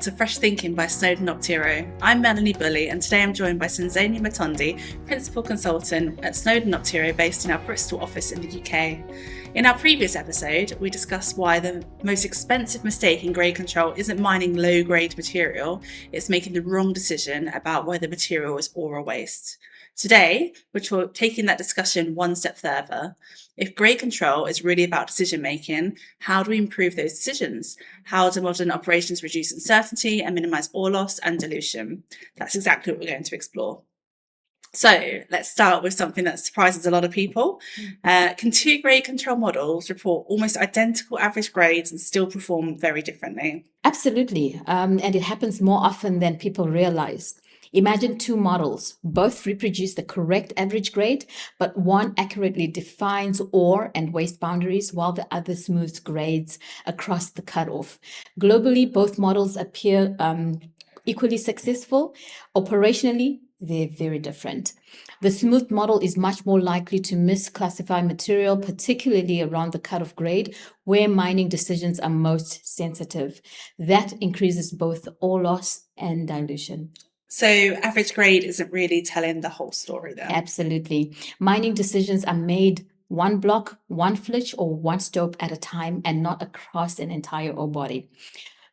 back to Fresh Thinking by Snowden Optiro. I'm Melanie Bully, and today I'm joined by Senzeni Matondi, Principal Consultant at Snowden Optiro based in our Bristol office in the UK. In our previous episode, we discussed why the most expensive mistake in grade control isn't mining low-grade material, it's making the wrong decision about whether material is ore or waste. Today, we're taking that discussion one step further. If grade control is really about decision making, how do we improve those decisions? How do modern operations reduce uncertainty and minimize ore loss and dilution? That's exactly what we're going to explore. So let's start with something that surprises a lot of people. Can two grade control models report almost identical average grades and still perform very differently? Absolutely. And it happens more often than people realize. Imagine two models, both reproduce the correct average grade, but one accurately defines ore and waste boundaries while the other smooths grades across the cutoff. Globally, both models appear equally successful. Operationally, they're very different. The smooth model is much more likely to misclassify material, particularly around the cutoff grade, where mining decisions are most sensitive. That increases both ore loss and dilution. So average grade isn't really telling the whole story then? Absolutely. Mining decisions are made one block, one flitch, or one stope at a time and not across an entire ore body.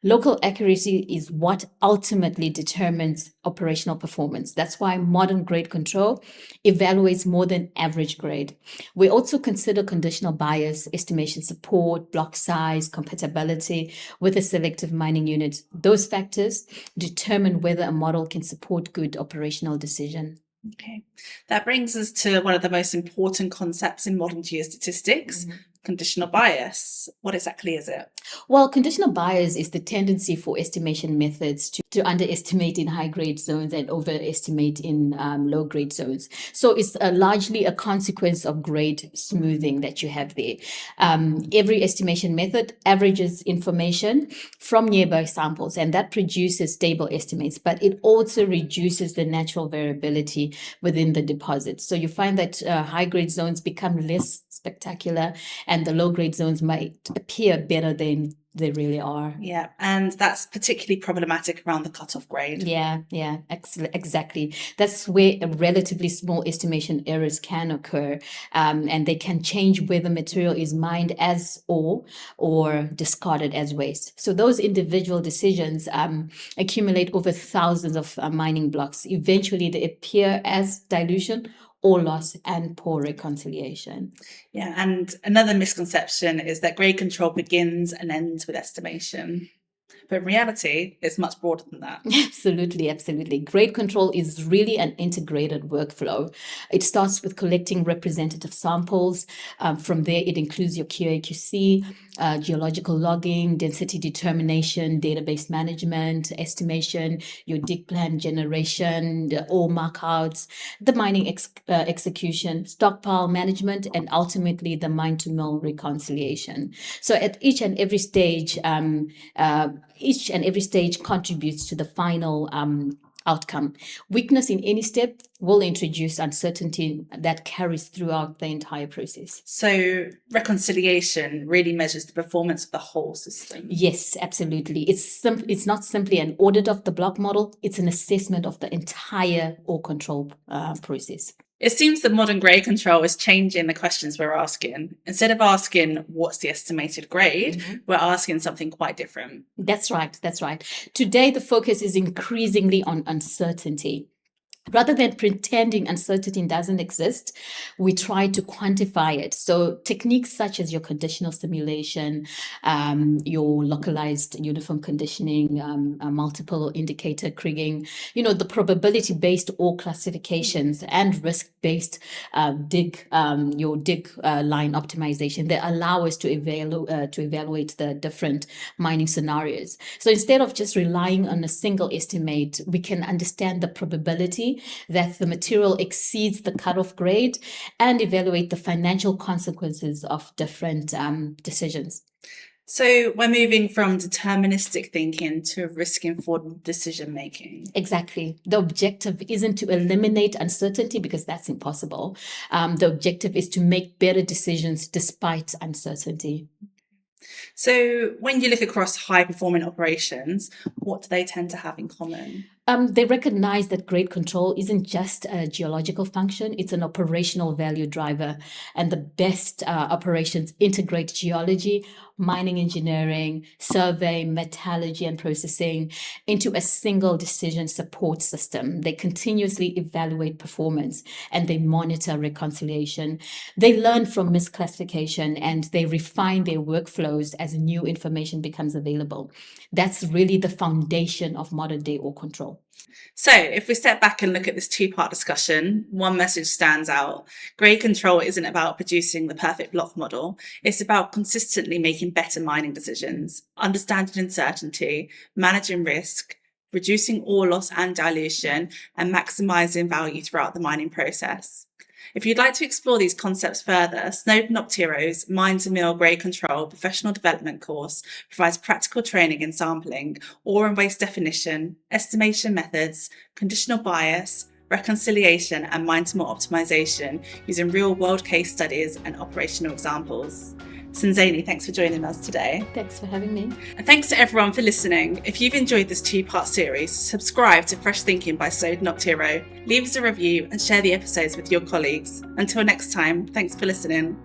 Local accuracy is what ultimately determines operational performance. That's why modern grade control evaluates more than average grade. We also consider conditional bias, estimation support, block size, compatibility with a selective mining unit. Those factors determine whether a model can support good operational decision. Okay, that brings us to one of the most important concepts in modern geostatistics, conditional bias. What exactly is it? Well, conditional bias is the tendency for estimation methods to underestimate in high-grade zones and overestimate in low-grade zones. So it's largely a consequence of grade smoothing that you have there. Every estimation method averages information from nearby samples, and that produces stable estimates, but it also reduces the natural variability within the deposit. So you find that high-grade zones become less spectacular and the low-grade zones might appear better than they really are. Yeah, and that's particularly problematic around the cutoff grade. Yeah, exactly. That's where a relatively small estimation errors can occur, and they can change whether material is mined as ore or discarded as waste. So those individual decisions accumulate over thousands of mining blocks. Eventually, they appear as dilution, ore loss, and poor reconciliation. Yeah, and another misconception is that grade control begins and ends with estimation. But in reality, it's much broader than that. Absolutely. Grade control is really an integrated workflow. It starts with collecting representative samples. From there, it includes your QA/QC, geological logging, density determination, database management, estimation, your dig plan generation, the ore markouts, the mining execution, stockpile management, and ultimately the mine-to-mill reconciliation. So at each and every stage, contributes to the final outcome. Weakness in any step will introduce uncertainty that carries throughout the entire process. So reconciliation really measures the performance of the whole system. Yes, absolutely. It's not simply an audit of the block model, it's an assessment of the entire ore control process. It seems that modern grade control is changing the questions we're asking. Instead of asking what's the estimated grade, we're asking something quite different. That's right. Today, the focus is increasingly on uncertainty. Rather than pretending uncertainty doesn't exist, we try to quantify it. So techniques such as your conditional simulation, your localized uniform conditioning, multiple indicator kriging, the probability-based ore classifications and risk-based dig line optimization that allow us to evaluate the different mining scenarios. So instead of just relying on a single estimate, we can understand the probability that the material exceeds the cutoff grade and evaluate the financial consequences of different decisions. So we're moving from deterministic thinking to risk-informed decision-making. Exactly. The objective isn't to eliminate uncertainty because that's impossible. The objective is to make better decisions despite uncertainty. So when you look across high-performing operations, what do they tend to have in common? They recognize that grade control isn't just a geological function, it's an operational value driver. And the best operations integrate geology, mining engineering, survey, metallurgy, and processing into a single decision support system. They continuously evaluate performance and they monitor reconciliation. They learn from misclassification and they refine their workflows as new information becomes available. That's really the foundation of modern day ore control. So if we step back and look at this two-part discussion, one message stands out. Grade control isn't about producing the perfect block model. It's about consistently making better mining decisions, understanding uncertainty, managing risk, reducing ore loss and dilution, and maximizing value throughout the mining process. If you'd like to explore these concepts further, Snowden Optiro's Mine to Mill Grade Control Professional Development course provides practical training in sampling, ore and waste definition, estimation methods, conditional bias, reconciliation, and mine-to-mill optimization using real-world case studies and operational examples. Senzeni, thanks for joining us today. Thanks for having me. And thanks to everyone for listening. If you've enjoyed this two-part series, subscribe to Fresh Thinking by Snowden Optiro, leave us a review and share the episodes with your colleagues. Until next time, thanks for listening.